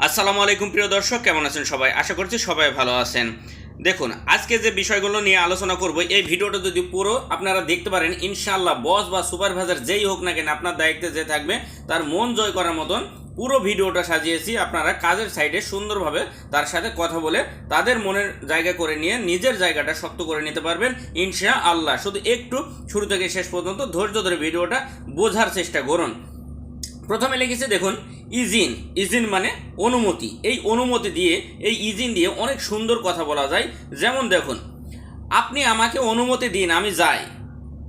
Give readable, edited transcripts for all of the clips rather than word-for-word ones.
আসসালামু আলাইকুম প্রিয় দর্শক, কেমন আছেন সবাই? আশা করছি সবাই ভালো আছেন। দেখুন, আজকে যে বিষয়গুলো নিয়ে আলোচনা করব, এই ভিডিওটা যদি পুরো আপনারা দেখতে পারেন, ইনশাআল্লাহ বস বা সুপারভাইজার যেই হোক না কেন, আপনার দায়িত্বে যে থাকবে তার মন জয় করার মতন পুরো ভিডিওটা সাজিয়েছি। আপনারা কাজের সাইডে সুন্দরভাবে তার সাথে কথা বলে তাদের মনের জায়গা করে নিয়ে নিজের জায়গাটা শক্ত করে নিতে পারবেন ইনশাআল্লাহ। শুধু একটু শুরু থেকে শেষ পর্যন্ত ধৈর্য ধরে ভিডিওটা বোঝার চেষ্টা করুন। প্রথমে লিখেছে দেখুন, ইজিন। ইজিন মানে অনুমতি। এই অনুমতি দিয়ে, এই ইজিন দিয়ে অনেক সুন্দর কথা বলা যায়। যেমন দেখুন, আপনি আমাকে অনুমতি দিন, আমি যাই।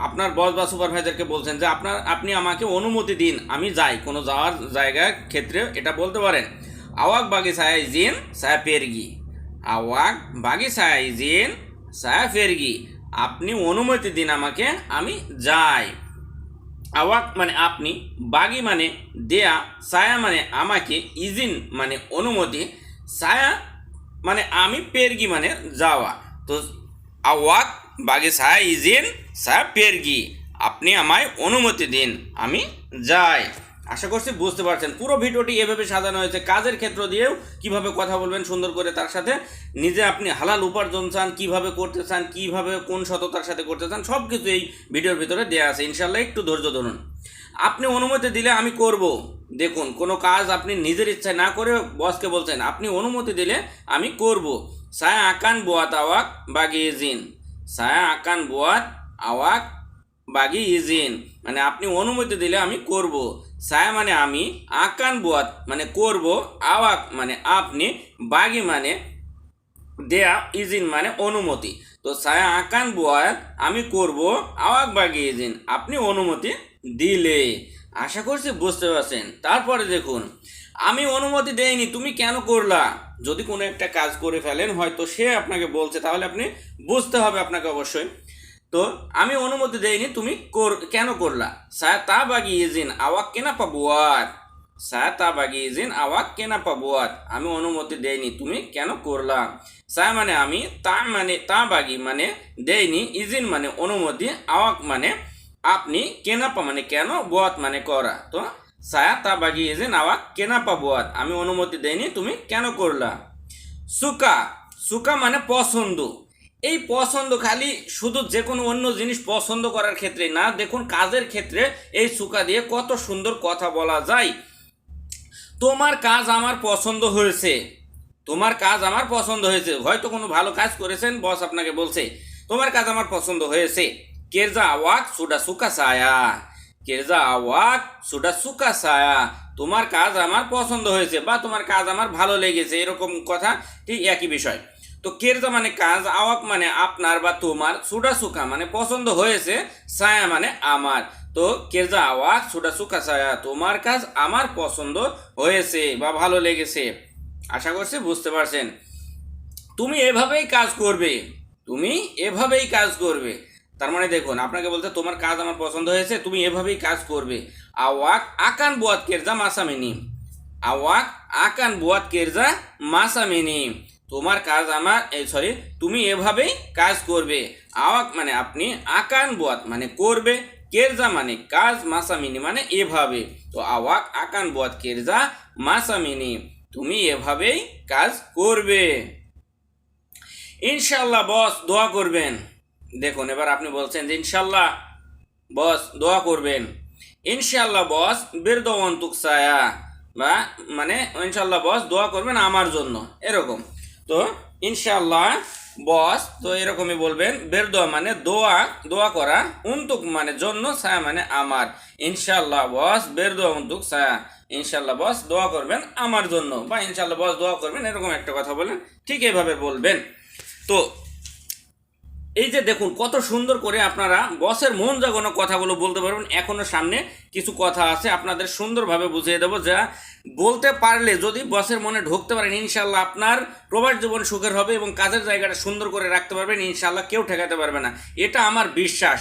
আপনার বস বা সুপারভাইজারকে বলছেন যে আপনি আমাকে অনুমতি দিন, আমি যাই কোনো যাওয়ার জায়গার ক্ষেত্রে। এটা বলতে পারেন, আওয়াক বাগি সায়া ইজিন সায়া পেরগি। আওয়াক বাগি সায়া ইজিন সায়া পেরগি। আপনি অনুমতি দিন আমাকে, আমি যাই। আওয়াক মানে আপনি, বাগি মানে দেয়া, সায়া মানে আমাকে, ইজিন মানে অনুমতি, সায়া মানে আমি, পেরগি মানে যাওয়া। তো আওয়াক বাগি সায়া ইজিন সায়া পেরগি। আপনি আমায় অনুমতি দিন, আমি যাই। আশা করছি বুঝতে পারছেন। পুরো ভিডিওটি এভাবে সাজানো হয়েছে। কাজের ক্ষেত্র দিয়েও কিভাবে কথা বলবেন সুন্দর করে তার সাথে, নিজে আপনি হালাল উপার্জন চান কিভাবে করতে চান, কিভাবে কোন সততার সাথে করতে চান, সব কিছু এই ভিডিওর ভিতরে দেওয়া আছে। ইনশাল্লাহ একটু ধৈর্য ধরুন। আপনি অনুমতি দিলে আমি করব। দেখুন, কোনো কাজ আপনি নিজের ইচ্ছায় না করে বসকে বলছেন আপনি অনুমতি দিলে আমি করব। সায়া আকান বোয়াত আওয়াক বাগি ইজিন। সায়া আকান বোয়াত আওয়াক বাগি ইজিন মানে আপনি অনুমতি দিলে আমি করব। সায়া মানে আমি, আকান বোয়াত মানে করব, আওয়াক মানে আপনি, বাগি মানে দেয়া, ইজিন মানে অনুমতি। তো সায়া আকান বোয়াত আমি করব, আওয়াক বাগি ইজিন আপনি অনুমতি দিলে। আশা করছি বুঝতে পারছেন। তারপরে দেখুন, আমি অনুমতি দেইনি, তুমি কেন করলা। যদি কোনো একটা কাজ করে ফেলেন, হয়তো সে আপনাকে বলছে, তাহলে আপনি বুঝতে হবে আপনাকে অবশ্যই। তো আমি অনুমতি দেইনি, তুমি কেন করলা। সায়া তা বাগি ইজিন আওয়াক কেনা পাবুয়াত। সায়া তা বাগি ইজিন আওয়াক কেনা পাবুয়াত। আমি অনুমতি দেইনি, তুমি কেন করলা। সায়া মানে আমি, তা বাগি মানে দেইনি, ইজিন মানে অনুমতি, আওয়াক মানে আপনি, কেনাপা মানে কেন, বুয়াত মানে করা। তো সায়া তা বাগি ইজিন আওয়াক কেনাপা বুয়াত। আমি অনুমতি দেইনি, তুমি কেন করলা। সুকা। সুকা মানে পছন্দ। এই পছন্দ খালি শুধু যে কোনো অন্য জিনিস পছন্দ করার ক্ষেত্রে না, দেখুন কাজের ক্ষেত্রে এই সুকা দিয়ে কত সুন্দর কথা বলা যায়। তোমার কাজ আমার পছন্দ হয়েছে। তোমার কাজ আমার পছন্দ হয়েছে। হয়তো কোনো ভালো কাজ করেছেন, বস আপনাকে বলছে তোমার কাজ আমার পছন্দ হয়েছে। কেরজা আওয়াক সুডা সুকা সায়া। কেরজা আওয়াক সুডা সুকা সায়া। তোমার কাজ আমার পছন্দ হয়েছে বা তোমার কাজ আমার ভালো লেগেছে, এরকম কথা ঠিক একই বিষয়। তো কেরজা মানে কাজ, আওয়াক মানে আপনার বা তোমার, সুডা সুকা মানে পছন্দ হয়েছে, সায়া মানে আমার। তো কেরজা আওয়াক সুডা সুকা সায়া, তোমার কাজ আমার পছন্দ হয়েছে বা ভালো লেগেছে। আশা করছি বুঝতে পারছেন। তুমি এভাবেই কাজ করবে, তুমি এভাবেই কাজ করবে। তার মানে দেখুন, আপনাকে বলতে তোমার কাজ আমার পছন্দ হয়েছে, তুমি এভাবেই কাজ করবে। আওয়াক আকান বুয়াত কেরজা মাসামিনি। আওয়াক আকান বুয়াত কেরজা মাসামিনি। তোমার কাজ আমার, সরি, তুমি এভাবেই কাজ করবে। আওয়াক মানে আপনি, আকান বুয়াত মানে করবে, কেরজা মানে কাজ, মাসামিনি মানে এভাবে। তো আওয়াক আকান বুয়াত কেরজা মাসামিনি, তুমি এভাবেই কাজ করবে। ইনশাল্লাহ বস দোয়া করবেন। দেখুন, এবার আপনি বলছেন যে ইনশাল্লাহ বস দোয়া করবেন। ইনশাল্লাহ বস বেরদওয়ান্তুক সায়া, বা মানে ইনশাল্লাহ বস দোয়া করবেন আমার জন্য, এরকম। তো ইনশাল্লাহ বস, তো এরকমই বলবেন। বেরদোয়া মানে দোয়া, দোয়া করা, উন্তুক মানে জন্য, সায়া মানে আমার। ইনশাল্লাহ বস বেরদোয়া উন্তুক সায়া। ইনশাল্লাহ বস দোয়া করবেন আমার জন্য, বা ইনশাল্লাহ বস দোয়া করবেন, এরকম একটা কথা বলেন। ঠিক এভাবে বলবেন। তো এই যে দেখুন কত সুন্দর করে আপনারা বসের মন জাগানো কথাগুলো বলতে পারবেন। এখনো সামনে কিছু কথা আছে, আপনাদের সুন্দরভাবে বুঝিয়ে দেবো, যা বলতে পারলে যদি বসের মনে ঢুকতে পারেন, ইনশাল্লাহ আপনার প্রবাস জীবন সুখের হবে এবং কাজের জায়গাটা সুন্দর করে রাখতে পারবেন। ইনশাল্লাহ কেউ ঠেকাতে পারবে না, এটা আমার বিশ্বাস।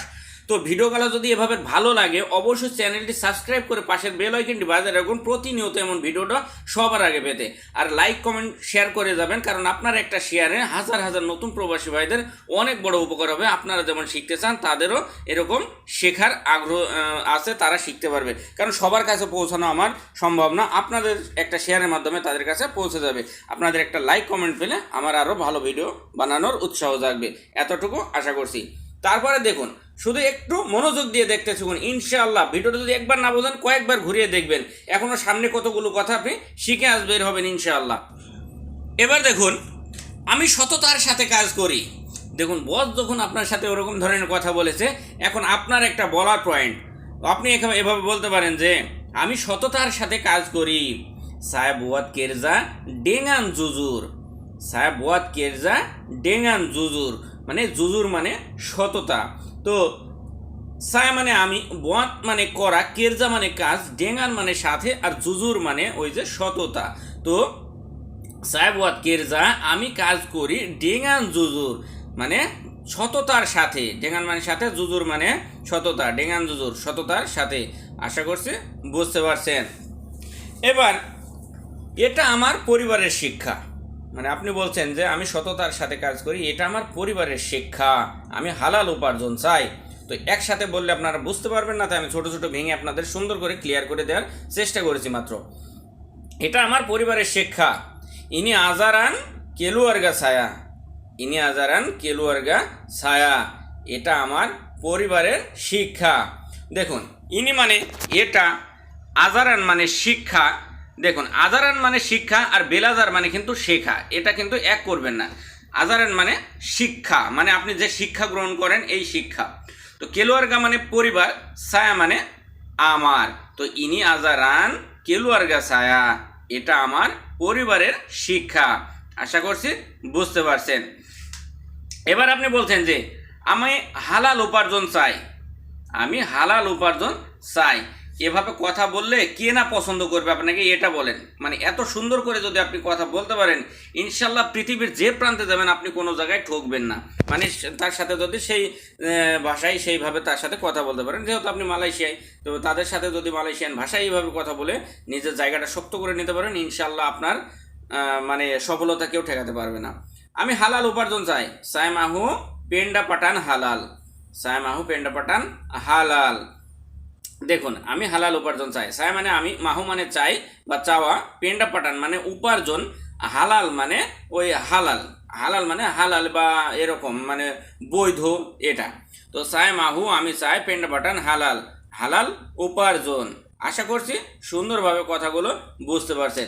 তো ভিডিওগুলো যদি এভাবে ভালো লাগে অবশ্যই চ্যানেলটি সাবস্ক্রাইব করে পাশের বেল আইকনটি বাজিয়ে রাখুন প্রতিনিয়ত এমন ভিডিওটা সবার আগে পেতে। আর লাইক কমেন্ট শেয়ার করে যাবেন, কারণ আপনার একটা শেয়ারে হাজার হাজার নতুন প্রবাসী ভাইদের অনেক বড় উপকার হবে। আপনারা যেমন শিখতে চান তাদেরও এরকম শেখার আগ্রহ আছে, তারা শিখতে পারবে। কারণ সবার কাছে পৌঁছানো আমার সম্ভব না, আপনাদের একটা শেয়ারের মাধ্যমে তাদের কাছে পৌঁছে যাবে। আপনাদের একটা লাইক কমেন্ট পেলে আমার আরও ভালো ভিডিও বানানোর উৎসাহ জাগবে, এতটুকু আশা করছি। তারপরে দেখুন, শুধু একটু মনোযোগ দিয়ে দেখতে থাকুন, ইনশাআল্লাহ ভিডিওটা যদি একবার না বোঝেন কয়েকবার ঘুরিয়ে দেখবেন, এখনও সামনে কতগুলো কথা আপনি শিখে বের হবেন ইনশাআল্লাহ। এবার দেখুন, আমি সততার সাথে কাজ করি। দেখুন, বস যখন আপনার সাথে ওরকম ধরনের কথা বলেছে, এখন আপনার একটা বলার পয়েন্ট, আপনি এভাবে বলতে পারেন যে আমি সততার সাথে কাজ করি। সাহেব ওয়াত কেরজা ডেঙ্গান জুজুর। সাহেব ওয়াত কেরজা ডেঙ্গান জুজুর, মানে জুজুর মানে সততা। তো সায় মানে আমি, ওয়াত মানে করা, কেরজা মানে কাজ, ডেঙ্গান মানে সাথে, আর জুজুর মানে ওই যে সততা। তো সাহেব ওয়াত কেরজা আমি কাজ করি ডেঙ্গান জুজুর মানে সততার সাথে। ডেঙ্গান মানে সাথে, জুজুর মানে সততা, ডেঙ্গান জুজুর সততার সাথে। আশা করছি বুঝতে পারছেন। এবার এটা আমার পরিবারের শিক্ষা, মানে আপনি বলছেন যে আমি সততার সাথে কাজ করি, এটা আমার পরিবারের শিক্ষা, আমি হালাল উপার্জন চাই। তো একসাথে বললে আপনারা বুঝতে পারবেন না, তাই আমি ছোট ছোট ভেঙে আপনাদের সুন্দর করে ক্লিয়ার করে দেওয়ার চেষ্টা করেছি মাত্র। এটা আমার পরিবারের শিক্ষা। ইনি আজারান কেলুয়ার্গা ছায়া, ইনি আজারান কেলুয়ার্গা ছায়া, এটা আমার পরিবারের শিক্ষা। দেখুন, ইনি মানে এটা, আজারান মানে শিক্ষা। দেখুন, আজারান মানে শিক্ষা আর বেলাজার মানে কিন্তু শেখা, এটা কিন্তু এক করবেন না। আজারান মানে শিক্ষা, মানে আপনি যে শিক্ষা গ্রহণ করেন এই শিক্ষা। তো কেলুয়ার্গা মানে পরিবার, ছায়া মানে আমার। তো ইনি আজারান কেলুয়ার্গা ছায়া, এটা আমার পরিবারের শিক্ষা। আশা করছি বুঝতে পারছেন। এবার আপনি বলছেন যে আমি হালাল উপার্জন চাই, আমি হালাল উপার্জন চাই। এভাবে কথা বললে কে না পছন্দ করবে আপনাকে, এটা বলেন। মানে এত সুন্দর করে যদি আপনি কথা বলতে পারেন, ইনশাল্লাহ পৃথিবীর যে প্রান্তে যাবেন আপনি কোনো জায়গায় ঠকবেন না। মানে তার সাথে যদি সেই ভাষায় সেইভাবে তার সাথে কথা বলতে পারেন, যেহেতু আপনি মালয়েশিয়ায়, তো তাদের সাথে যদি মালয়েশিয়ান ভাষায় এইভাবে কথা বলে নিজের জায়গাটা শক্ত করে নিতে পারেন, ইনশাল্লাহ আপনার মানে সফলতা কেউ ঠেকাতে পারবে না। আমি হালাল উপার্জন চাই, সায় মাহু পেন্ডা পাঠান হালাল, সায় মাহু পেন্ডা পাঠান হালাল। দেখুন, আমি হালাল উপার্জন চাই, সায় মানে আমি, মাহু মানে চাই বা চাওয়া, পেন্ডা পাঠান মানে উপার্জন, হালাল মানে ওই হালাল, হালাল মানে হালাল বা এরকম মানে বৈধ এটা। তো সায় মাহু আমি চাই, পেন্ডা পাঠান হালাল, হালাল উপার্জন। আশা করছি সুন্দরভাবে কথাগুলো বুঝতে পারছেন।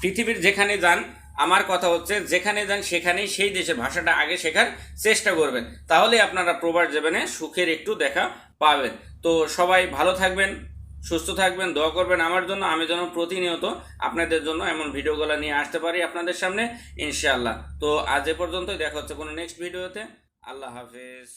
পৃথিবীর যেখানে যান, আমার কথা হচ্ছে যেখানে যান সেখানেই সেই দেশের ভাষাটা আগে শেখার চেষ্টা করবেন, তাহলে আপনারা প্রবাস জীবনে সুখের একটু দেখা পাবেন। তো সবাই ভালো থাকবেন, সুস্থ থাকবেন, দোয়া করবেন আমার জন্য, আমি যেন প্রতিনিয়ত আপনাদের জন্য এমন ভিডিওগুলো নিয়ে আসতে পারি আপনাদের সামনে ইনশাআল্লাহ। তো আজ এ পর্যন্তই, দেখা হচ্ছে কোনো নেক্সট ভিডিওতে। আল্লাহ হাফেজ।